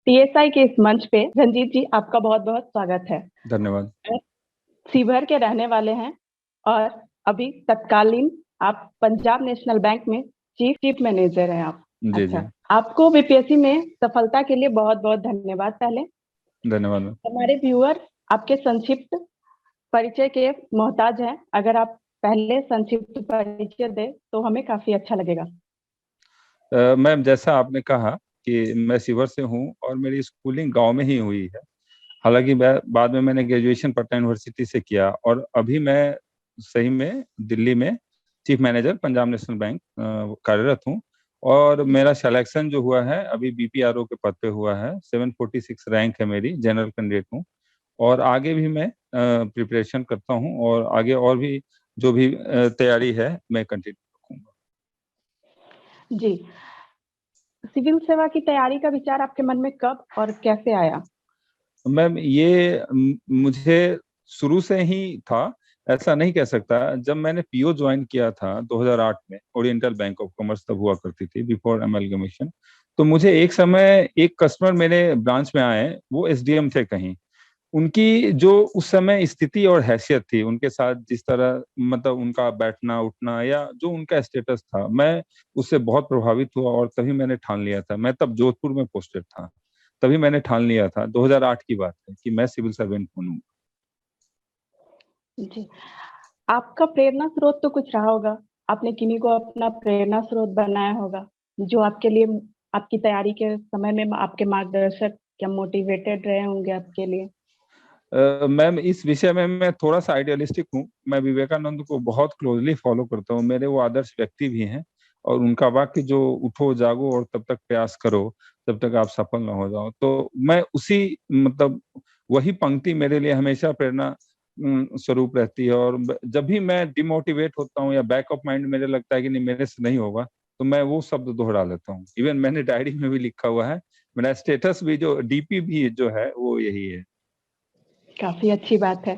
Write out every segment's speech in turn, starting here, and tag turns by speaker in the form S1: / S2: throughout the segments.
S1: TSI के इस मंच पे रंजीत जी आपका बहुत-बहुत स्वागत है।
S2: धन्यवाद।
S1: आप शिवहर के रहने वाले हैं और अभी तत्कालीन आप पंजाब नेशनल बैंक में चीफ मैनेजर हैं आप।
S2: जी, जी।
S1: अच्छा, आपको बीपीएससी में सफलता के लिए बहुत-बहुत धन्यवाद पहले।
S2: धन्यवाद मैम।
S1: हमारे व्यूअर आपके संक्षिप्त परिचय के मोहताज हैं। अगर आप पहले संक्षिप्त परिचय दें तो हमें काफ़ी अच्छा लगेगा।
S2: मैम जैसा आपने कहा कि मैं शिवहर से हूँ और मेरी स्कूलिंग गाँव में ही हुई है। हालाँकि मैं बाद में मैंने ग्रेजुएशन पटना यूनिवर्सिटी से किया और अभी मैं सही में दिल्ली में chief manager Punjab national bank कार्यरत हूँ और मेरा सिलेक्शन जो हुआ है अभी बीपीआरओ के पद पे हुआ है। 746 रैंक है मेरी, जनरल कैंडिडेट हूँ और आगे भी मैं प्रिपरेशन करता हूँ और आगे और भी जो भी तैयारी है मैं कंटिन्यू रखूँगा।
S1: जी, सिविल सेवा की तैयारी का विचार आपके मन में कब और कैसे आया?
S2: मैम ये मुझे शुरू से ही था, ऐसा नहीं कह सकता। जब मैंने पीओ ज्वाइन किया था 2008 में, ओरिएंटल बैंक ऑफ कॉमर्स तब हुआ करती थी बिफोर अमलगमेशन। तो मुझे एक समय एक कस्टमर मेरे ब्रांच में आए, वो एसडीएम थे कहीं। उनकी जो उस समय स्थिति और हैसियत थी, उनके साथ जिस तरह मतलब उनका बैठना उठना या जो उनका स्टेटस था, मैं उससे बहुत प्रभावित हुआ और तभी मैंने ठान लिया था। मैं तब जोधपुर में पोस्टेड था, तभी मैंने ठान लिया था 2008 की बात है कि मैं सिविल सर्वेंट बनूंगा।
S1: जी, आपका प्रेरणा स्रोत तो कुछ रहा होगा। आपने किन्हीं को अपना प्रेरणा स्रोत बनाया होगा, जो आपके लिए आपकी तैयारी के समय में आपके मार्गदर्शक या मोटिवेटेड रहे होंगे आपके लिए?
S2: मैम इस विषय में मैं थोड़ा-सा आइडियलिस्टिक हूँ। मैं विवेकानंद को बहुत क्लोज़ली फ़ॉलो करता हूँ। मेरे वो आदर्श व्यक्ति भी हैं और उनका वाक्य जो उठो, जागो और तब तक प्रयास करो, तब तक आप सफल ना हो जाओ। तो मैं उसी मतलब वही पंक्ति मेरे लिए हमेशा प्रेरणा स्वरूप रहती है और ब जब भी मैं डिमोटिवेट होता हूँ या बैक ऑफ माइंड मेरे लगता है कि नहीं मेरे से नहीं होगा, तो मैं वो शब्द दोहरा लेता हूँ। इवन मैंने डायरी में भी लिखा हुआ है। मेरा स्टेटस भी जो डीपी भी जो है, वो यही है।
S1: काफ़ी अच्छी बात है।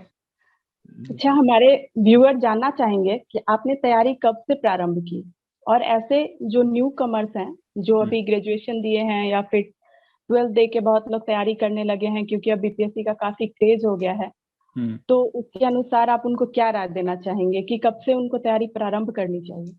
S1: अच्छा, हमारे व्यूअर जानना चाहेंगे कि आपने तैयारी कब से प्रारंभ की? और ऐसे जो न्यू कमर्स हैं, जो
S2: हुँ,
S1: अभी ग्रेजुएशन दिए हैं या फिर 12th दे के बहुत लोग तैयारी करने लगे हैं क्योंकि अब बीपीएससी का काफ़ी क्रेज़ हो गया है।
S2: हुँ।
S1: तो उसके अनुसार आप उनको क्या राय देना चाहेंगे कि कब से उनको तैयारी प्रारंभ करनी चाहिए?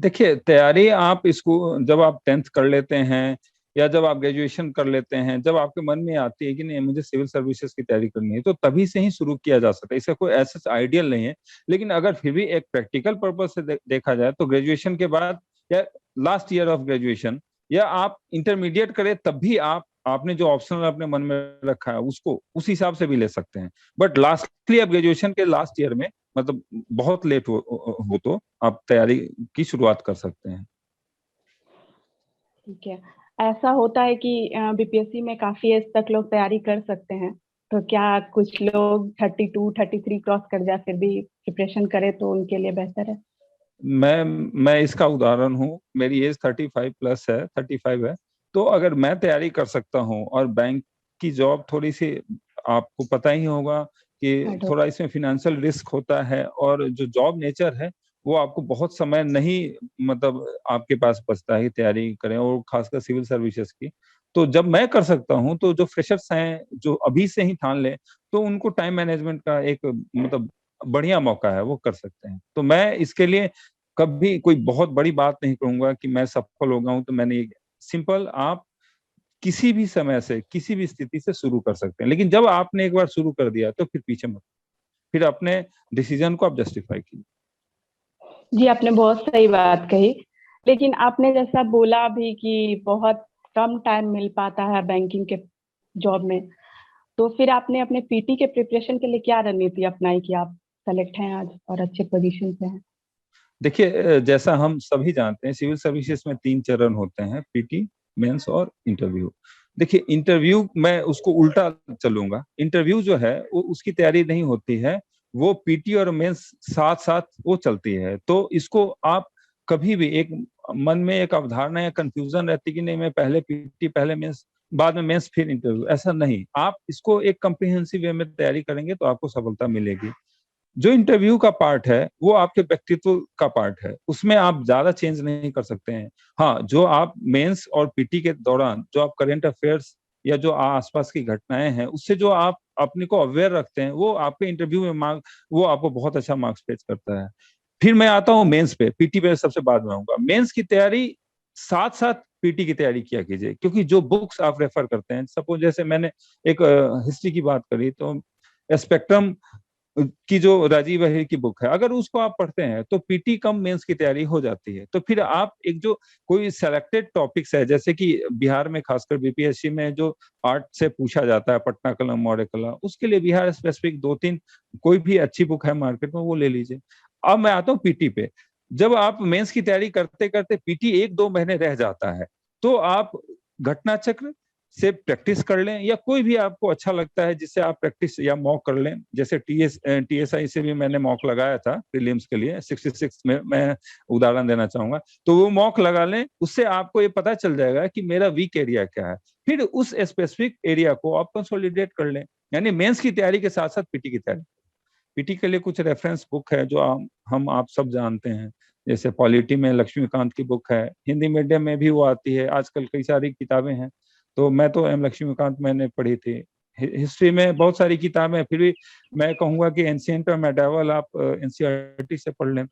S2: देखिए, तैयारी आप इसको जब आप 10th कर लेते हैं या जब आप ग्रेजुएशन कर लेते हैं, जब आपके मन में आती है कि नहीं मुझे सिविल सर्विसेज़ की तैयारी करनी है, तो तभी से ही शुरू किया जा सकता है। इसका कोई ऐसा आइडियल नहीं है। लेकिन अगर फिर भी एक प्रैक्टिकल पर्पज़ से देखा जाए तो ग्रेजुएशन के बाद या लास्ट ईयर ऑफ ग्रेजुएशन या आप इंटरमीडिएट करें तब भी आपने जो ऑप्शनल अपने मन में रखा है उसको उस हिसाब से भी ले सकते हैं। बट लास्टली आप ग्रेजुएशन के लास्ट ईयर में मतलब बहुत लेट हो तो आप तैयारी की शुरुआत कर सकते हैं।
S1: ठीक है। ऐसा होता है कि बीपीएससी में काफ़ी एज तक लोग तैयारी कर सकते हैं। तो क्या कुछ लोग 32, 33 क्रॉस कर जाए फिर भी प्रिपरेशन करें तो उनके लिए बेहतर है?
S2: मैं इसका उदाहरण हूँ, मेरी एज 35 प्लस है, 35 है। तो अगर मैं तैयारी कर सकता हूँ और बैंक की जॉब थोड़ी-सी आपको पता ही होगा कि
S1: हार्ड हो
S2: थोड़ा इसमें फ़ाइनेंशियल रिस्क होता है और जो जॉब नेचर है, वो आपको बहुत समय नहीं मतलब आपके पास बचता है कि तैयारी करें और ख़ासकर सिविल सर्विसेज़ की। तो जब मैं कर सकता हूँ, तो जो फ्रेशर्स हैं, जो अभी से ही ठान लें, तो उनको टाइम मैनेजमेंट का एक मतलब बढ़िया मौका है, वो कर सकते हैं। तो मैं इसके लिए कभी कोई बहुत बड़ी बात नहीं कहूँगा कि मैं सफल हो गया हूँ, तो मैंने ये सिंपल आप किसी भी समय से, किसी भी स्थिति से शुरू कर सकते हैं। लेकिन जब आपने एक बार शुरू कर दिया, तो फिर पीछे मत फिर अपने डिसीज़न को आप जस्टिफ़ाई कीजिए।
S1: जी, आपने बहुत सही बात कही। लेकिन आपने जैसा बोला भी कि बहुत कम टाइम मिल पाता है बैंकिंग के जॉब में, तो फिर आपने अपने पीटी के प्रिपरेशन के लिए क्या रणनीति अपनाई कि आप सेलेक्ट हैं आज और अच्छे पोज़ीशन पे हैं?
S2: देखिए जैसा हम सभी जानते हैं सिविल सर्विसेज़ में 3 चरण होते हैं, पीटी, मेंस और इंटरव्यू। देखिए इंटरव्यू मैं उसको उल्टा चलूँगा, इंटरव्यू जो है वो उसकी तैयारी नहीं होती है, वो पीटी और मेंस साथ-साथ वो चलती है। तो इसको आप कभी भी एक मन में एक अवधारणा या कन्फ्यूज़न रहती है कि नहीं मैं पहले पीटी, पहले मेंस, बाद में मेंस फिर इंटरव्यू, ऐसा नहीं। आप इसको एक कॉम्प्रिहेंसिव वे में तैयारी करेंगे तो आपको सफलता मिलेगी। जो इंटरव्यू का पार्ट है वो आपके व्यक्तित्व का पार्ट है, उसमें आप ज्यादा चेंज नहीं कर सकते हैं। हाँ, जो आप मेंस और पीटी के दौरान जो आप करंट अफेयर्स या जो आसपास की घटनाएं हैं उससे जो आप अपने को अवेयर रखते हैं वो आपके इंटरव्यू में मार्क, वो आपको बहुत अच्छा मार्क्स फेच करता है। फिर मैं आता हूँ मेंस पे, पीटी पे सबसे बाद में आऊंगा। मेंस की तैयारी साथ साथ पीटी की तैयारी किया कीजिए, क्योंकि जो बुक्स आप रेफर करते हैं, सपोज जैसे मैंने एक हिस्ट्री की बात करी तो स्पेक्ट्रम की जो राजीव अहिर की बुक है, अगर उसको आप पढ़ते हैं तो पीटी कम मेंस की तैयारी हो जाती है। तो फिर आप एक जो कोई सेलेक्टेड टॉपिक्स है, जैसे कि बिहार में खासकर बीपीएससी में जो आर्ट से पूछा जाता है, पटना कला, मौर्य कला, उसके लिए बिहार स्पेसिफिक दो तीन कोई भी अच्छी बुक है मार्केट में वो ले लीजिए। अब मैं आता हूँ पीटी पे। जब आप मेंस की तैयारी करते करते पीटी एक दो महीने रह जाता है, तो आप घटना चक्र से प्रैक्टिस कर लें, या कोई भी आपको अच्छा लगता है जिससे आप प्रैक्टिस या मॉक कर लें। जैसे टीएसआई से भी मैंने मॉक लगाया था प्रीलिम्स के लिए 66 में, मैं उदाहरण देना चाहूंगा। तो वो मॉक लगा लें, उससे आपको ये पता चल जाएगा कि मेरा वीक एरिया क्या है, फिर उस स्पेसिफिक एरिया को आप कंसोलिडेट कर लें। यानी मेंस की तैयारी के साथ साथ पीटी की तैयारी। पीटी के लिए कुछ रेफरेंस बुक है जो हम आप सब जानते हैं, जैसे पॉलिटी में लक्ष्मीकांत की बुक है, हिंदी मीडियम में भी वो आती है, आजकल कई सारी किताबें हैं। तो मैं तो एम लक्ष्मीकांत मैंने पढ़ी थी। हिस्ट्री में बहुत सारी किताबें हैं, फिर भी मैं कहूंगा कि एंशियंट और मेडावल आप एनसीईआरटी से पढ़ लें।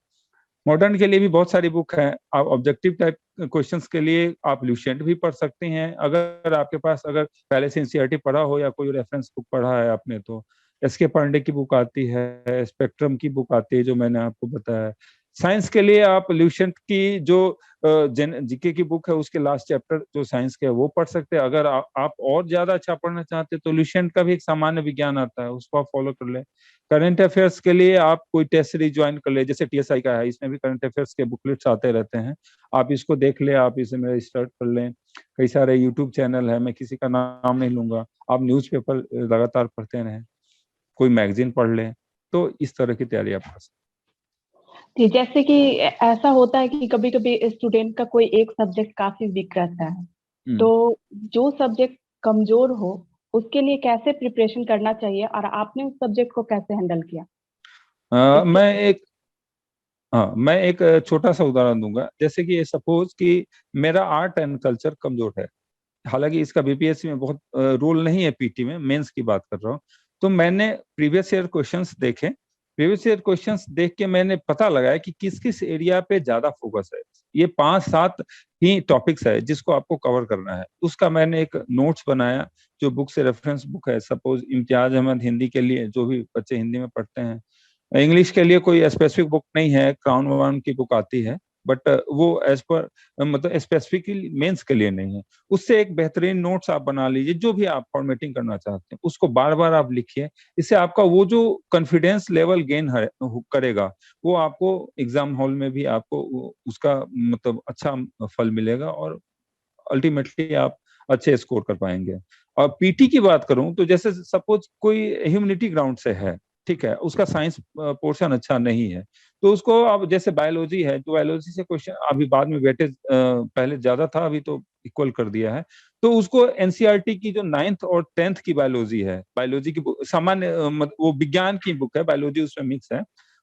S2: मॉडर्न के लिए भी बहुत सारी बुक है। आप ऑब्जेक्टिव टाइप क्वेश्चंस के लिए आप ल्यूसेंट भी पढ़ सकते हैं, अगर आपके पास अगर पहले से एनसीईआरटी पढ़ा हो या कोई रेफरेंस बुक पढ़ा है आपने तो। एसके पांडे की बुक आती है, स्पेक्ट्रम की बुक आती है जो मैंने आपको बताया। साइंस के लिए आप ल्यूसेंट की जो जीके की बुक है उसके लास्ट चैप्टर जो साइंस के है वो पढ़ सकते हैं। अगर आप और ज्यादा अच्छा पढ़ना चाहते हैं तो ल्यूसेंट का भी एक सामान्य विज्ञान आता है, उसको आप फॉलो कर ले। करंट अफेयर्स के लिए आप कोई टेस्ट सीरीज ज्वाइन कर ले, जैसे टीएसआई का है, इसमें भी करंट अफेयर्स के बुकलेट्स आते रहते हैं, आप इसको देख ले, आप इसमें स्टार्ट कर लें। कई सारे यूट्यूब चैनल है, मैं किसी का नाम नहीं लूंगा, आप न्यूज़पेपर लगातार पढ़ते रहें, कोई मैगजीन पढ़ लें, तो इस तरह की तैयारी आप कर सकते
S1: जी, जैसे कि ऐसा होता है कि कभी कभी स्टूडेंट का कोई एक सब्जेक्ट काफी वीक रहता है,
S2: हैं।
S1: तो जो सब्जेक्ट कमजोर हो उसके लिए कैसे प्रिपरेशन करना चाहिए और आपने उस सब्जेक्ट को कैसे हैंडल किया इसके।
S2: मैं एक छोटा सा उदाहरण दूंगा। जैसे कि सपोज कि मेरा आर्ट एंड कल्चर कमजोर है, हालांकि इसका बीपीएससी में बहुत रोल नहीं है, पीटी में मेंस की बात कर रहा हूँ। तो मैंने प्रीवियस ईयर क्वेश्चंस देखे, प्रीवियस ईयर क्वेश्चंस देख के मैंने पता लगाया कि किस किस एरिया पे ज्यादा फोकस है। ये 5-7 ही टॉपिक्स है जिसको आपको कवर करना है, उसका मैंने एक नोट्स बनाया जो बुक से रेफरेंस बुक है। सपोज इम्तियाज अहमद हिंदी के लिए, जो भी बच्चे हिंदी में पढ़ते हैं, इंग्लिश के लिए कोई स्पेसिफिक बुक नहीं है, क्राउन वन की बुक आती है, बट वो एज पर मतलब स्पेसिफिकली मेंस के लिए नहीं है। उससे एक बेहतरीन नोट्स आप बना लीजिए, जो भी आप फॉर्मेटिंग करना चाहते हैं उसको बार बार आप लिखिए। इससे आपका वो जो कॉन्फिडेंस लेवल गेन करेगा, वो आपको एग्जाम हॉल में भी आपको उसका मतलब अच्छा फल मिलेगा, और अल्टीमेटली आप अच्छे स्कोर कर पाएंगे। और पीटी की बात करूं तो जैसे सपोज कोई ह्यूमनिटी ग्राउंड से है, ठीक है, उसका साइंस पोर्शन अच्छा नहीं है, तो उसको अब जैसे बायोलॉजी है तो बायोलॉजी से क्वेश्चन अभी बाद में वेटेज पहले ज्यादा था, अभी तो इक्वल कर दिया है। तो उसको एनसीईआरटी की जो 9th और 10th की बायोलॉजी है, बायोलॉजी की सामान्य वो विज्ञान की बुक है, बायोलॉजी उसमें मिक्स है,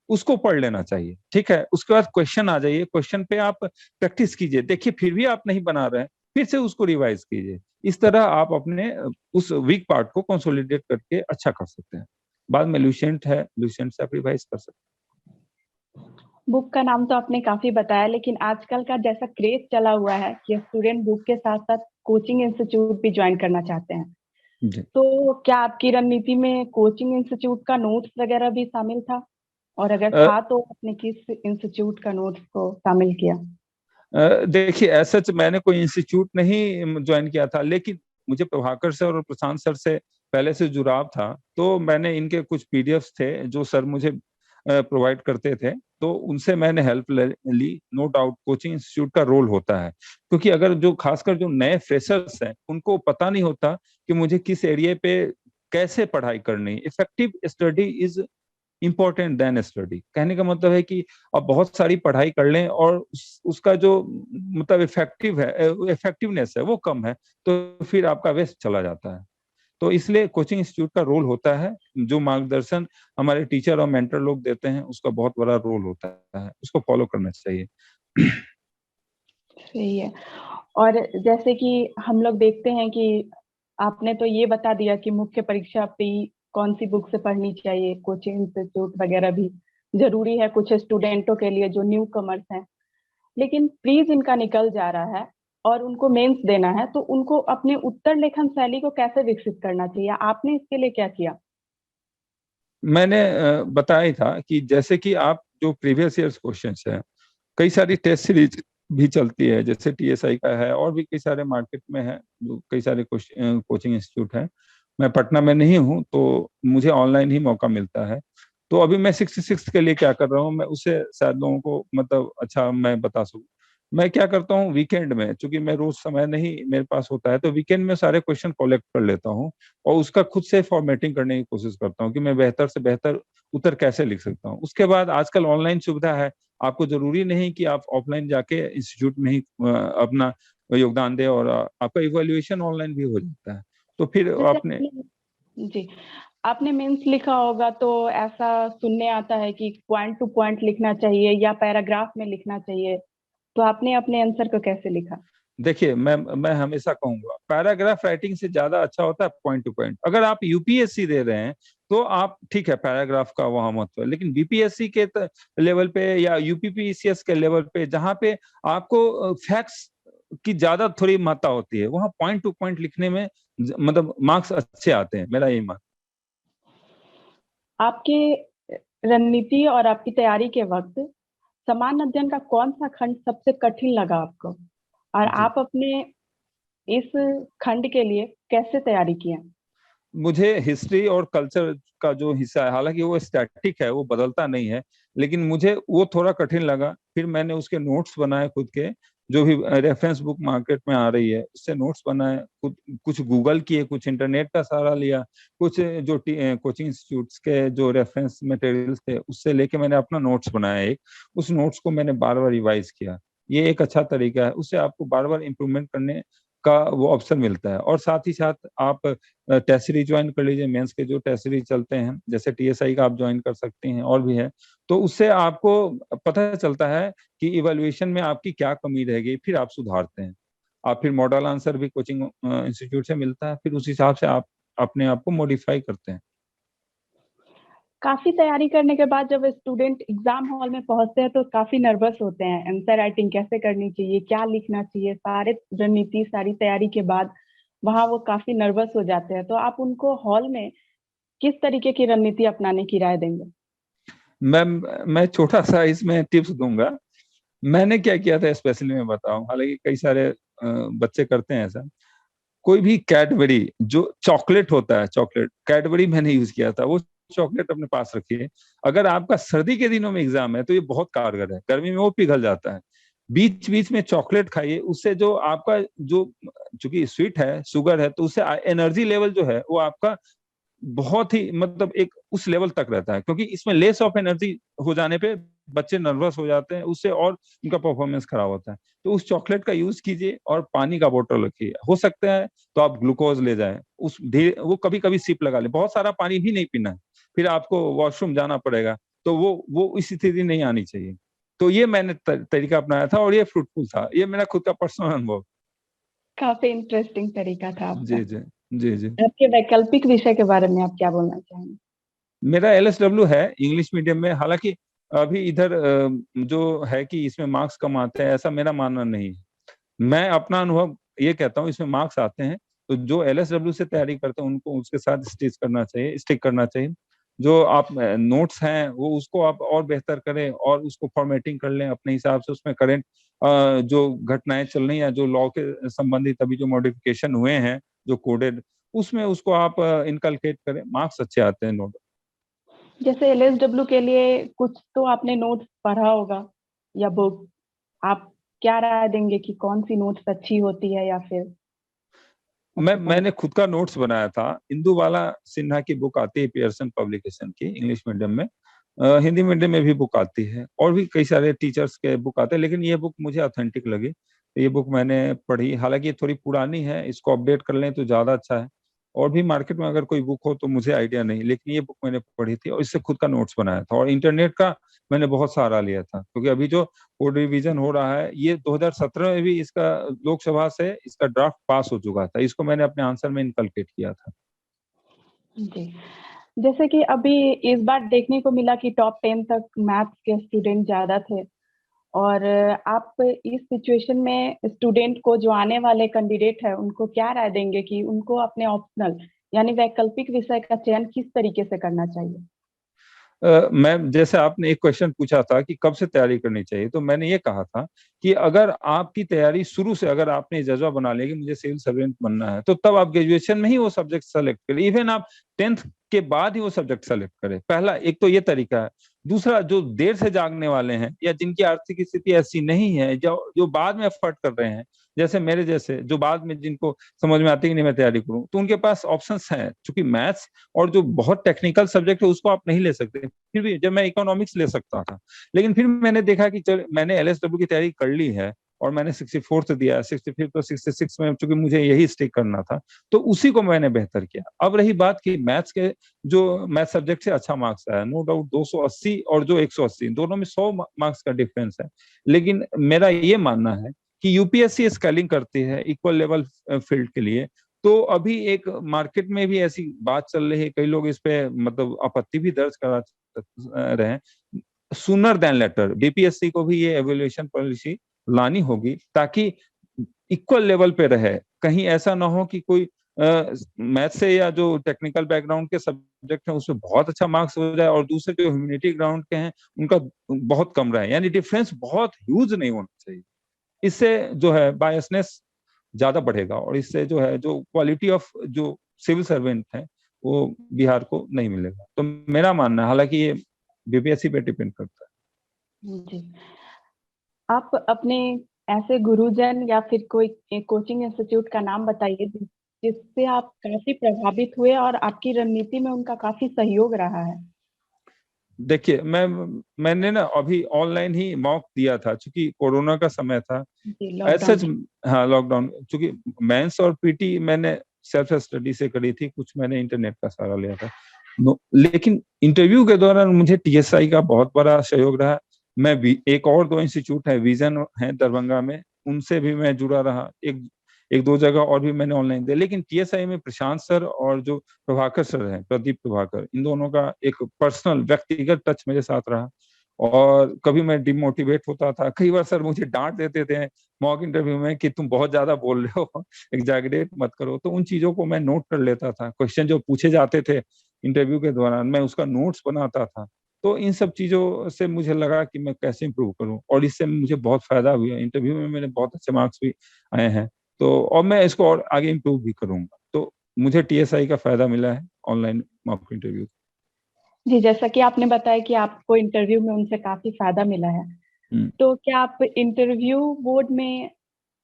S2: उसको पढ़ लेना चाहिए। ठीक है, उसके बाद क्वेश्चन आ जाइए, क्वेश्चन पे आप प्रैक्टिस कीजिए, देखिए फिर भी आप नहीं बना रहे हैं, फिर से उसको रिवाइज कीजिए। इस तरह आप अपने उस वीक पार्ट को कंसोलिडेट करके अच्छा कर सकते हैं। बाद में लुसेंट है, लुसेंट से आप रिवाइज कर सकते
S1: बुक का नाम तो आपने काफी बताया, लेकिन आजकल का जैसा क्रेज चला हुआ है कि स्टूडेंट बुक के साथ साथ कोचिंग इंस्टीट्यूट भी ज्वाइन करना चाहते हैं,
S2: हैं जी।
S1: तो क्या आपकी रणनीति में कोचिंग इंस्टीट्यूट का नोट्स वगैरह भी शामिल था, और अगर
S2: अ,
S1: था तो आपने किस इंस्टीट्यूट का नोट्स को शामिल किया।
S2: देखिए ऐसा मैंने कोई इंस्टीट्यूट नहीं ज्वाइन किया था, लेकिन मुझे प्रभाकर सर और प्रशांत सर से पहले से जुड़ाव था, तो मैंने इनके कुछ पीडीएफ्स थे जो सर मुझे प्रोवाइड करते थे, तो उनसे मैंने हेल्प ली। नो डाउट कोचिंग इंस्टीट्यूट का रोल होता है, क्योंकि अगर जो खासकर जो नए फ्रेशर्स हैं उनको पता नहीं होता कि मुझे किस एरिया पे कैसे पढ़ाई करनी। Effective study is important then study, कहने का मतलब है कि आप बहुत सारी पढ़ाई कर लें और उसका जो मतलब इफेक्टिवनेस है वो कम है, तो फिर आपका वेस्ट चला जाता है। तो इसलिए कोचिंग इंस्टीट्यूट का रोल होता है, जो मार्गदर्शन हमारे टीचर और मेंटर लोग देते हैं उसका बहुत बड़ा रोल होता है, उसको फॉलो करना चाहिए।
S1: सही है। और जैसे कि हम लोग देखते हैं कि आपने तो ये बता दिया कि मुख्य परीक्षा पे ही कौन सी बुक से पढ़नी चाहिए, कोचिंग इंस्टीट्यूट वगैरह भी जरूरी है कुछ स्टूडेंटों के लिए जो न्यू कमर्स हैं। लेकिन प्री जिनका निकल जा रहा है और उनको मेंस देना है, तो उनको अपने उत्तर लेखन शैली को कैसे विकसित करना चाहिए? आपने इसके लिए क्या किया?
S2: मैंने बताया ही था कि जैसे कि आप जो प्रीवियस ईयर्स क्वेश्चंस है, कई सारी टेस्ट सीरीज भी चलती है, जैसे टीएसआई का है और भी कई सारे मार्केट में है, जो कई सारे कोचिंग इंस्टीट्यूट है। मैं पटना में नहीं हूँ तो मुझे ऑनलाइन ही मौका मिलता है। तो अभी मैं 66 के लिए क्या कर रहा हूँ, मैं उसे शायद लोगों को मतलब अच्छा मैं बता सकूँ। मैं क्या करता हूँ वीकेंड में, चूंकि मैं रोज समय नहीं मेरे पास होता है, तो वीकेंड में सारे क्वेश्चन कलेक्ट कर लेता हूँ और उसका खुद से फॉर्मेटिंग करने की कोशिश करता हूँ कि मैं बेहतर से बेहतर उत्तर कैसे लिख सकता हूँ। उसके बाद आजकल ऑनलाइन सुविधा है, आपको जरूरी नहीं कि आप ऑफलाइन जाके इंस्टीट्यूट में ही अपना योगदान दे, और आपका इवैल्यूएशन ऑनलाइन भी हो जाता है। तो फिर
S1: जैसे
S2: आपने
S1: जी, आपने मेंस लिखा होगा तो ऐसा सुनने आता है कि पॉइंट टू पॉइंट लिखना चाहिए या पैराग्राफ में लिखना चाहिए, तो आपने अपने आंसर को कैसे लिखा?
S2: देखिए, मैं हमेशा कहूंगा पैराग्राफ राइटिंग से ज्यादा अच्छा होता है पॉइंट टू पॉइंट। अगर आप यूपीएससी दे रहे हैं तो आप ठीक है, पैराग्राफ का वहां महत्व है, लेकिन बीपीएससी के लेवल पे या यूपीपीसीएस के लेवल पे जहाँ पे आपको फैक्ट्स की ज्यादा थोड़ी महत्ता होती है, वहाँ पॉइंट टू पॉइंट लिखने में मतलब मार्क्स अच्छे आते हैं, मेरा यही मान।
S1: आपके रणनीति और आपकी तैयारी के वक्त सामान्य अध्ययन का कौन सा खंड सबसे कठिन लगा आपको, और
S2: जी,
S1: आप अपने इस खंड के लिए कैसे तैयारी किए?
S2: मुझे हिस्ट्री और कल्चर का जो हिस्सा है, हालांकि वो स्टैटिक है, वो बदलता नहीं है, लेकिन मुझे वो थोड़ा कठिन लगा। फिर मैंने उसके नोट्स बनाए खुद के, जो भी रेफरेंस बुक मार्केट में आ रही है उससे नोट्स बनाए खुद, कुछ गूगल किए, कुछ इंटरनेट का सहारा लिया, कुछ जो कोचिंग इंस्टीट्यूट्स के जो रेफरेंस मटेरियल्स थे उससे लेके मैंने अपना नोट्स बनाया एक। उस नोट्स को मैंने बार बार रिवाइज किया। ये एक अच्छा तरीका है, उससे आपको बार बार इम्प्रूवमेंट करने का वो ऑप्शन मिलता है। और साथ ही साथ आप टेस्ट सीरीज ज्वाइन कर लीजिए, मेंस के जो टेस्ट सीरीज चलते हैं जैसे टीएसआई का आप ज्वाइन कर सकते हैं, और भी है। तो उससे आपको पता चलता है कि इवैल्यूएशन में आपकी क्या कमी रह गई, फिर आप सुधारते हैं। आप फिर मॉडल आंसर भी कोचिंग इंस्टीट्यूट से मिलता है, फिर उस हिसाब से आप अपने आप को मॉडिफाई करते हैं।
S1: काफी तैयारी करने के बाद जब स्टूडेंट एग्जाम हॉल में पहुंचते हैं तो काफी नर्वस होते हैं, आंसर राइटिंग कैसे करनी चाहिए, क्या लिखना चाहिए, सारे रणनीति सारी तैयारी के बाद वहां वो काफी नर्वस हो जाते हैं, तो आप उनको हॉल में किस तरीके की रणनीति अपनाने की राय देंगे?
S2: मैं मैं छोटा सा इसमें टिप्स दूंगा। मैंने क्या किया था स्पेशली मैं बताऊं, हालांकि कई सारे बच्चे करते हैं ऐसा। कोई भी कैडबरी जो चॉकलेट होता है, चॉकलेट कैडबरी मैंने यूज किया था, वो चॉकलेट अपने पास रखिए। अगर आपका सर्दी के दिनों में एग्जाम है तो ये बहुत कारगर है, गर्मी में वो पिघल जाता है। बीच बीच में चॉकलेट खाइए, उससे जो आपका जो चूंकि स्वीट है, शुगर है, तो उससे एनर्जी लेवल जो है वो आपका बहुत ही मतलब एक उस लेवल तक रहता है, क्योंकि इसमें लेस ऑफ एनर्जी हो जाने पे बच्चे नर्वस हो जाते हैं, उससे और उनका परफॉर्मेंस खराब होता है। तो उस चॉकलेट का यूज कीजिए और पानी का बोतल रखिए, हो सकता है तो आप ग्लूकोज ले जाएं, उस धीरे वो कभी कभी सिप लगा ले, बहुत सारा पानी भी नहीं पीना है, फिर आपको वॉशरूम जाना पड़ेगा, तो वो इस स्थिति नहीं आनी चाहिए। तो ये मैंने तरीका अपनाया था और ये फ्रूटफुल था, ये मेरा खुद का पर्सनल अनुभव।
S1: काफी इंटरेस्टिंग तरीका था आपका।
S2: जी जी। जी जी।
S1: आपके वैकल्पिक विषय के बारे में आप क्या बोलना चाहेंगे?
S2: मेरा एलएसडब्ल्यू है इंग्लिश मीडियम में, हालांकि अभी इधर जो है कि इसमें मार्क्स कम आते हैं, ऐसा मेरा मानना नहीं है। मैं अपना अनुभव ये कहता हूँ, इसमें मार्क्स आते हैं, तो जो एलएसडब्ल्यू से तैयारी करते हैं उनको उसके साथ स्टिक करना चाहिए। जो आप नोट्स हैं वो उसको आप और बेहतर करें और उसको फॉर्मेटिंग कर लें अपने हिसाब से, उसमें करंट जो घटनाएं चल रही हैं, जो लॉ के संबंधित अभी जो मॉडिफिकेशन हुए हैं, जो कोडेड, उसमें उसको आप इनकलकेट करें, मार्क्स अच्छे आते हैं नोट।
S1: जैसे एलएसडब्ल्यू के लिए कुछ तो आपने नोट्स पढ़ा होगा या बुक, आप क्या राय देंगे कि कौन सी नोट्स अच्छी होती है या फिर आपको कौन?
S2: मैंने खुद का नोट्स बनाया था। इंदुबाला सिन्हा की बुक आती है पियर्सन पब्लिकेशन की, इंग्लिश मीडियम में। हिंदी मीडियम में भी बुक आती है और भी कई सारे टीचर्स के बुक आते हैं, लेकिन ये बुक मुझे ऑथेंटिक लगी, तो ये बुक मैंने पढ़ी। हालांकि ये थोड़ी पुरानी है, इसको अपडेट कर लें तो ज्यादा अच्छा है। और भी मार्केट में अगर कोई बुक हो तो मुझे आइडिया नहीं, लेकिन ये बुक मैंने पढ़ी थी और इससे खुद का नोट्स बनाया था, और इंटरनेट का मैंने बहुत सहारा लिया था, क्योंकि अभी जो कोड रिवीजन हो रहा है ये 2017 में भी इसका लोकसभा से इसका ड्राफ्ट पास हो चुका था, इसको मैंने अपने आंसर में इनकलकेट किया था।
S1: जी, जैसे कि अभी इस बार देखने को मिला कि टॉप 10 तक मैथ्स के स्टूडेंट ज्यादा थे, और आप इस सिचुएशन में स्टूडेंट को, जो आने वाले कैंडिडेट है, उनको क्या राय देंगे कि उनको अपने ऑप्शनल यानी वैकल्पिक विषय का चयन किस तरीके से करना चाहिए?
S2: मैम, जैसे आपने एक क्वेश्चन पूछा था कि कब से तैयारी करनी चाहिए, तो मैंने ये कहा था कि अगर आपकी तैयारी शुरू से, अगर आपने जज्बा बना लिया कि मुझे सिविल सर्वेंट बनना है, तो तब आप ग्रेजुएशन में ही वो सब्जेक्ट सेलेक्ट करें, इवन आप 10th के बाद ही वो सब्जेक्ट सेलेक्ट करें। पहला एक तो ये तरीका है। दूसरा, जो देर से जागने वाले हैं या जिनकी आर्थिक स्थिति ऐसी नहीं है, जो जो बाद में एफर्ट कर रहे हैं, जैसे मेरे जैसे, जो बाद में जिनको समझ में आती है कि नहीं मैं तैयारी करूं, तो उनके पास ऑप्शंस हैं। क्योंकि मैथ्स और जो बहुत टेक्निकल सब्जेक्ट है उसको आप नहीं ले सकते। फिर भी जब मैं इकोनॉमिक्स ले सकता था, लेकिन फिर मैंने देखा कि चल, मैंने एलएसडब्ल्यू की तैयारी कर ली है और मैंने 64th दिया, 65 तो 66 में, चूंकि मुझे यही स्टिक करना था, तो उसी को मैंने बेहतर किया। अब रही बात कि मैथ्स के जो मैथ सब्जेक्ट से अच्छा मार्क्स आया, नो डाउट 280 और जो 180, दोनों में 100 मार्क्स का डिफरेंस है। लेकिन मेरा ये मानना है कि यूपीएससी स्केलिंग करती है इक्वल लेवल फील्ड के लिए, तो अभी एक मार्केट में भी ऐसी बात चल रही है, कई लोग इस पे मतलब आपत्ति भी दर्ज करा रहे हैं, सूनर देन लेटर बीपीएससी को भी ये एवोल्यूशन पॉलिसी लानी होगी, ताकि इक्वल लेवल पे रहे। कहीं ऐसा ना हो कि कोई मैथ से या जो टेक्निकल बैकग्राउंड के सब्जेक्ट हैं उसमें बहुत अच्छा मार्क्स हो जाए और दूसरे जो ह्यूमैनिटी ग्राउंड के हैं उनका बहुत कम रहे, यानी डिफरेंस बहुत ह्यूज नहीं होना चाहिए। इससे जो है बायसनेस ज्यादा बढ़ेगा, और इससे जो है जो क्वालिटी ऑफ जो सिविल सर्वेंट है वो बिहार को नहीं मिलेगा। तो मेरा मानना है, हालांकि ये बीपीएससी पे डिपेंड करता है।
S1: जी, आप अपने ऐसे गुरुजन या फिर कोई कोचिंग इंस्टीट्यूट का नाम बताइए जिससे आप काफी प्रभावित हुए और आपकी रणनीति में उनका काफी सहयोग रहा है।
S2: देखिए, मैंने ना अभी ऑनलाइन ही मॉक दिया था, क्योंकि कोरोना का समय था।
S1: जी,
S2: ऐसा,
S1: लॉकडाउन।
S2: हाँ लॉकडाउन, क्योंकि मेंस और पीटी मैंने सेल्फ स्टडी से करी थी, कुछ मैंने इंटरनेट का सहारा लिया था। लेकिन इंटरव्यू के दौरान मुझे टीएसआई का बहुत बड़ा सहयोग रहा। मैं भी, एक और दो इंस्टीट्यूट है, विजन है दरभंगा में, उनसे भी मैं जुड़ा रहा। एक एक दो जगह और भी मैंने ऑनलाइन दिया, लेकिन टीएसआई में प्रशांत सर और जो प्रभाकर सर हैं, प्रदीप प्रभाकर, इन दोनों का एक पर्सनल व्यक्तिगत टच मेरे साथ रहा। और कभी मैं डिमोटिवेट होता था, कई बार सर मुझे डांट देते थे मॉक इंटरव्यू में कि तुम बहुत ज्यादा बोल रहे हो, एग्जैगरेट मत करो। तो उन चीजों को मैं नोट कर लेता था, क्वेश्चन जो पूछे जाते थे इंटरव्यू के दौरान मैं उसका नोट्स बनाता था। तो इन सब चीजों से मुझे लगा कि मैं कैसे इंप्रूव करूं, और इससे मुझे बहुत फायदा हुआ। इंटरव्यू में मेरे बहुत अच्छे मार्क्स भी आए हैं। तो और मैं इसको और आगे इम्प्रूव भी करूंगा। तो मुझे टीएसआई का फायदा मिला है ऑनलाइन मॉक इंटरव्यू।
S1: जी, जैसा कि आपने बताया कि आपको इंटरव्यू में उनसे काफी फायदा मिला है, तो क्या आप इंटरव्यू बोर्ड में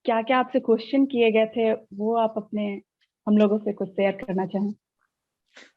S1: क्या क्या आपसे क्वेश्चन किए गए थे, वो आप अपने हम लोगों से कुछ शेयर करना चाहें?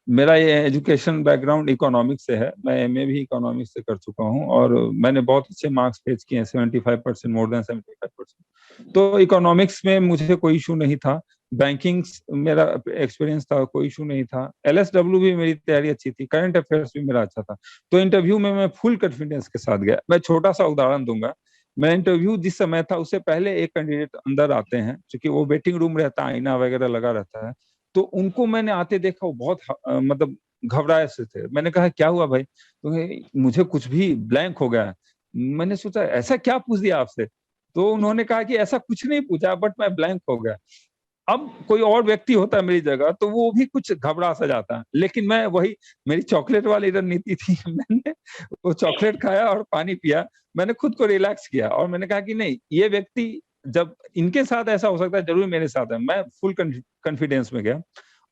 S2: मेरा ये एजुकेशन बैकग्राउंड इकोनॉमिक्स से है, मैं एमए भी इकोनॉमिक्स से कर चुका हूँ, और मैंने बहुत अच्छे मार्क्स फेच किए हैं, 75%, मोर देन 75%। तो इकोनॉमिक्स में मुझे कोई इशू नहीं था। बैंकिंग मेरा एक्सपीरियंस था, कोई इशू नहीं था। एलएसडब्ल्यू भी मेरी तैयारी अच्छी थी, करंट अफेयर्स भी मेरा अच्छा था। तो इंटरव्यू में मैं फुल कॉन्फिडेंस के साथ गया। मैं छोटा सा उदाहरण दूंगा। मैं इंटरव्यू जिस समय था उससे पहले एक कैंडिडेट अंदर आते हैं, क्योंकि वो वेटिंग रूम रहता है, आईना वगैरह लगा रहता है। तो उनको मैंने आते देखा, वो बहुत मतलब घबराए से थे। मैंने कहा क्या हुआ भाई, तो मुझे कुछ भी ब्लैंक हो गया। मैंने सोचा ऐसा क्या पूछ दिया आपसे, तो उन्होंने कहा कि ऐसा कुछ नहीं पूछा, बट मैं ब्लैंक हो गया। अब कोई और व्यक्ति होता है मेरी जगह तो वो भी कुछ घबरा सा जाता, लेकिन मैं वही, मेरी चॉकलेट वाली रणनीति थी। मैंने वो चॉकलेट खाया और पानी पिया। मैंने खुद को रिलैक्स किया और मैंने कहा कि नहीं, ये व्यक्ति, जब इनके साथ ऐसा हो सकता है जरूर मेरे साथ है। मैं फुल कॉन्फिडेंस में गया,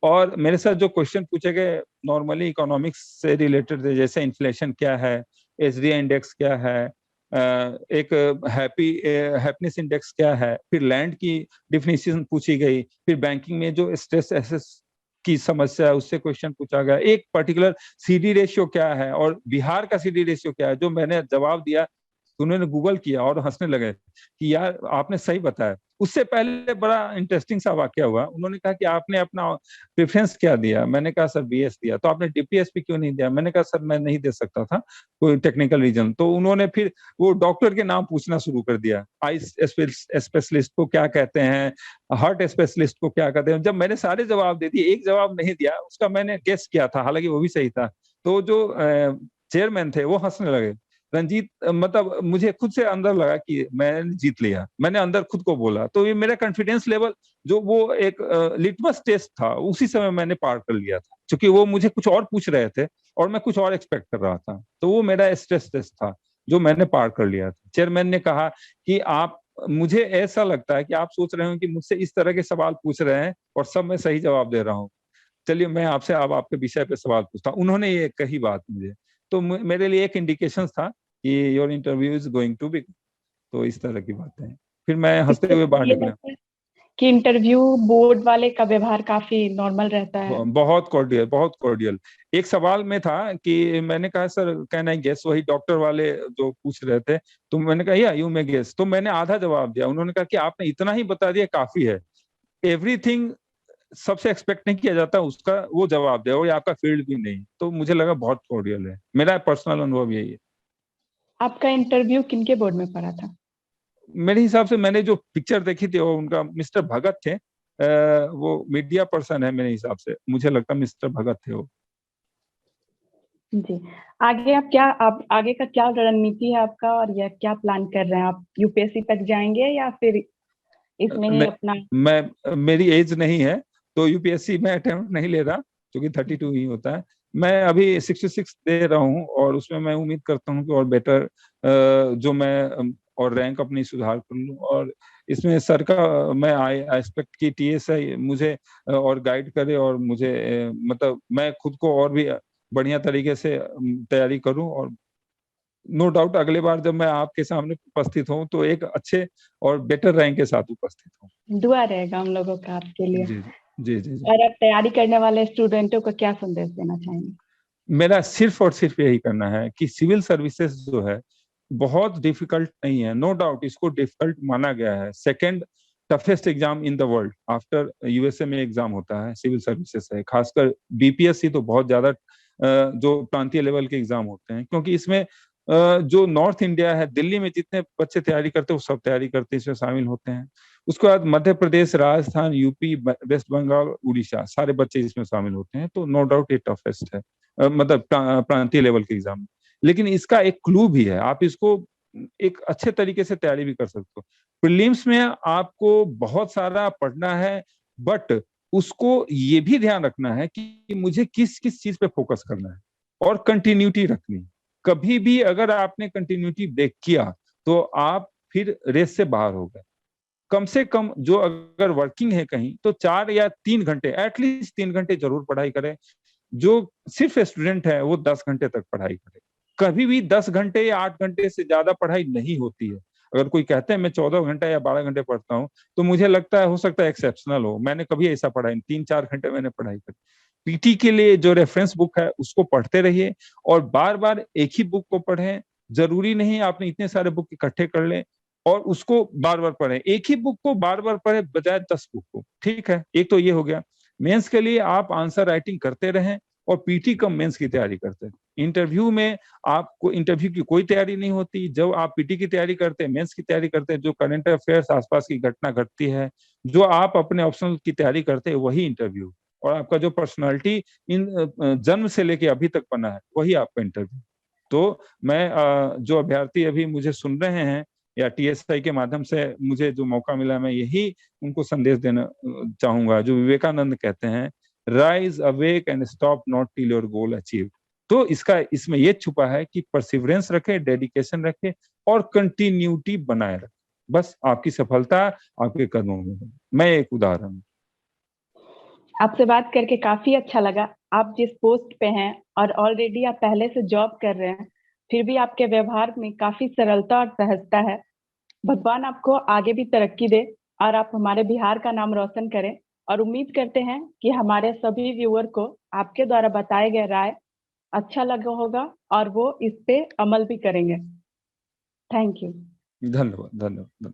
S2: और मेरे साथ जो क्वेश्चन पूछे गए नॉर्मली इकोनॉमिक्स से रिलेटेड थे, जैसे इन्फ्लेशन क्या है, एसडीआई इंडेक्स क्या है, एक हैप्पीनेस इंडेक्स क्या है, फिर लैंड की डिफिनेशन पूछी गई, फिर बैंकिंग में जो स्ट्रेस एसेस की समस्या है उससे क्वेश्चन पूछा गया, एक पर्टिकुलर सीडी रेशियो क्या है और बिहार का सीडी रेशियो क्या है, जो मैंने जवाब दिया तो उन्होंने गूगल किया और हंसने लगे कि यार आपने सही बताया। उससे पहले बड़ा इंटरेस्टिंग सा वाकया हुआ, उन्होंने कहा कि आपने अपना प्रेफरेंस क्या दिया? मैंने कहा सर बीएस दिया। तो आपने डीपीएसपी क्यों नहीं दिया? मैंने कहा सर मैं नहीं दे सकता था, कोई टेक्निकल रीजन। तो उन्होंने फिर वो डॉक्टर के नाम पूछना शुरू कर दिया, आई स्पेशलिस्ट को क्या कहते हैं, हार्ट स्पेशलिस्ट को क्या कहते हैं। जब मैंने सारे जवाब दे दिए, एक जवाब नहीं दिया उसका मैंने गेस किया था, हालांकि वो भी सही था। तो जो चेयरमैन थे वो हंसने लगे। रंजीत, मतलब मुझे खुद से अंदर लगा कि मैंने जीत लिया, मैंने अंदर खुद को बोला। तो ये मेरा कॉन्फिडेंस लेवल, जो वो एक लिटमस टेस्ट था, उसी समय मैंने पार कर लिया था, क्योंकि वो मुझे कुछ और पूछ रहे थे और मैं कुछ और एक्सपेक्ट कर रहा था। तो वो मेरा स्ट्रेस टेस्ट था जो मैंने पार कर लिया था। चेयरमैन ने कहा कि आप, मुझे ऐसा लगता है कि आप सोच रहे हो कि मुझसे इस तरह के सवाल पूछ रहे हैं और सब मैं सही जवाब दे रहा हूँ। चलिए मैं आपसे अब आपके विषय पे सवाल पूछता हूँ। उन्होंने ये कही बात मुझे, तो मेरे लिए एक इंडिकेशन था कि your interview is going to be. तो इस तरह की बातें हैं। फिर मैं हंसते
S1: इससे
S2: हुए बाहर
S1: ये
S2: निकला।
S1: लगता है कि इंटरव्यू बोर्ड वाले का व्यवहार काफी नॉर्मल रहता है।
S2: बहुत कॉर्डियल, बहुत कॉर्डियल। एक सवाल में था कि मैंने कहा सर कैन आई गेस, वही डॉक्टर वाले जो पूछ रहे थे। तो मैंने कहा या यू मे गेस। तो मैंने आधा जवाब दिया, उन्होंने कहा कि आपने इतना ही बता दिया काफी है, एवरीथिंग सबसे एक्सपेक्ट नहीं किया जाता उसका वो जवाब दे, और ये आपका फील्ड भी नहीं। तो मुझे लगा बहुत कॉर्डियल है, मेरा पर्सनल अनुभव यही है।
S1: आपका इंटरव्यू किनके बोर्ड में पड़ा था?
S2: मेरे हिसाब से मैंने जो पिक्चर देखी थी वो उनका मिस्टर भगत थे। वो मीडिया पर्सन है मेरे हिसाब से, मुझे लगता है मिस्टर भगत थे वो।
S1: जी। आप आगे का क्या रणनीति है आपका, और या क्या प्लान कर रहे हैं? आप यूपीएससी तक जाएंगे या फिर इसमें ही
S2: नहीं,
S1: अपना?
S2: मेरी एज नहीं है तो यूपीएससी में अटेम्प्ट नहीं ले रहा, क्योंकि 32 ही होता है। मैं अभी 66 दे रहा हूँ और उसमें मैं उम्मीद करता हूँ कि और बेटर जो मैं और रैंक अपनी सुधार कर लूँ। और इसमें सर का मैं आई एक्सपेक्ट कि टीएसआई मुझे और गाइड करे, और मुझे मतलब मैं खुद को और भी बढ़िया तरीके से तैयारी करूं। और नो डाउट अगले बार जब मैं आपके सामने उपस्थित हूँ तो एक अच्छे और बेटर रैंक के साथ उपस्थित हूँ।
S1: दुआ रहेगा हम लोगों का आपके लिए।
S2: जी जी जी जी।
S1: और आप तैयारी करने वाले स्टूडेंटों को क्या संदेश देना चाहेंगे?
S2: मेरा सिर्फ और सिर्फ यही करना है कि सिविल सर्विसेज जो है बहुत डिफिकल्ट नहीं है, नो डाउट इसको डिफिकल्ट माना गया है। Second toughest exam in the world after USA में एग्जाम होता है सिविल सर्विसेज है, खासकर बीपीएससी तो बहुत ज्यादा जो प्रांतीय लेवल के एग्जाम होते हैं, क्योंकि इसमें जो नॉर्थ इंडिया है, दिल्ली में जितने बच्चे तैयारी करते हैं वो सब तैयारी करते हैं, इसमें शामिल होते हैं। उसके बाद मध्य प्रदेश, राजस्थान, यूपी, वेस्ट बंगाल, उड़ीसा, सारे बच्चे इसमें शामिल होते हैं। तो नो डाउट ये टफेस्ट है, मतलब प्रांतीय लेवल के एग्जाम। लेकिन इसका एक क्लू भी है, आप इसको एक अच्छे तरीके से तैयारी भी कर सकते हो। प्रीलिम्स में आपको बहुत सारा पढ़ना है, बट उसको ये भी ध्यान रखना है कि मुझे किस किस चीज पे फोकस करना है और कंटिन्यूटी रखनी है। कभी भी अगर आपने कंटिन्यूटी ब्रेक किया तो आप फिर रेस से बाहर हो गए। कम से कम जो अगर वर्किंग है कहीं, तो 4 या 3 घंटे, एटलीस्ट 3 घंटे जरूर पढ़ाई करें। जो सिर्फ स्टूडेंट है वो 10 घंटे तक पढ़ाई करे। कभी भी 10 घंटे या 8 घंटे से ज्यादा पढ़ाई नहीं होती है। अगर कोई कहते हैं मैं 14 घंटा या 12 घंटे पढ़ता हूँ, तो मुझे लगता है हो सकता है एक्सेप्शनल हो, मैंने कभी ऐसा पढ़ा नहीं। 3-4 घंटे मैंने पढ़ाई करी। पीटी के लिए जो रेफरेंस बुक है उसको पढ़ते रहिए, और बार बार एक ही बुक को पढ़ें। जरूरी नहीं आपने इतने सारे बुक इकट्ठे कर लें और उसको बार बार पढ़ें। एक ही बुक को बार बार पढ़े बजाय 10 बुक को। ठीक है, एक तो ये हो गया। मेंस के लिए आप आंसर राइटिंग करते रहें और पीटी कम मेंस की तैयारी करते हैं। इंटरव्यू में आपको इंटरव्यू की कोई तैयारी नहीं होती। जब आप पीटी की तैयारी करते हैं, मेंस की तैयारी करते हैं, जो करंट अफेयर्स आसपास की घटना घटती है, जो आप अपने ऑप्शनल की तैयारी करते हैं, वही इंटरव्यू। और आपका जो पर्सनालिटी इन जन्म से लेके अभी तक बना है, वही आपका इंटरव्यू। तो मैं जो अभ्यर्थी अभी मुझे सुन रहे हैं या टीएसआई के माध्यम से मुझे जो मौका मिला, मैं यही उनको संदेश देना चाहूंगा जो विवेकानंद कहते हैं, rise awake and stop not till your goal achieve. तो इसमें ये छुपा है कि परसिवरेंस रखे, डेडिकेशन रखे और कंटिन्यूटी बनाए रखे। बस आपकी सफलता आपके कदमों में है। मैं एक उदाहरण हूं।
S1: आपसे बात करके काफी अच्छा लगा। आप जिस पोस्ट पे हैं और ऑलरेडी आप पहले से जॉब कर रहे हैं, फिर भी आपके व्यवहार में काफी सरलता और सहजता है। भगवान आपको आगे भी तरक्की दे और आप हमारे बिहार का नाम रोशन करें। और उम्मीद करते हैं कि हमारे सभी व्यूअर को आपके द्वारा बताए गए राय अच्छा लगा होगा और वो इस पे अमल भी करेंगे। Thank you.
S2: धन्यवाद, धन्यवाद।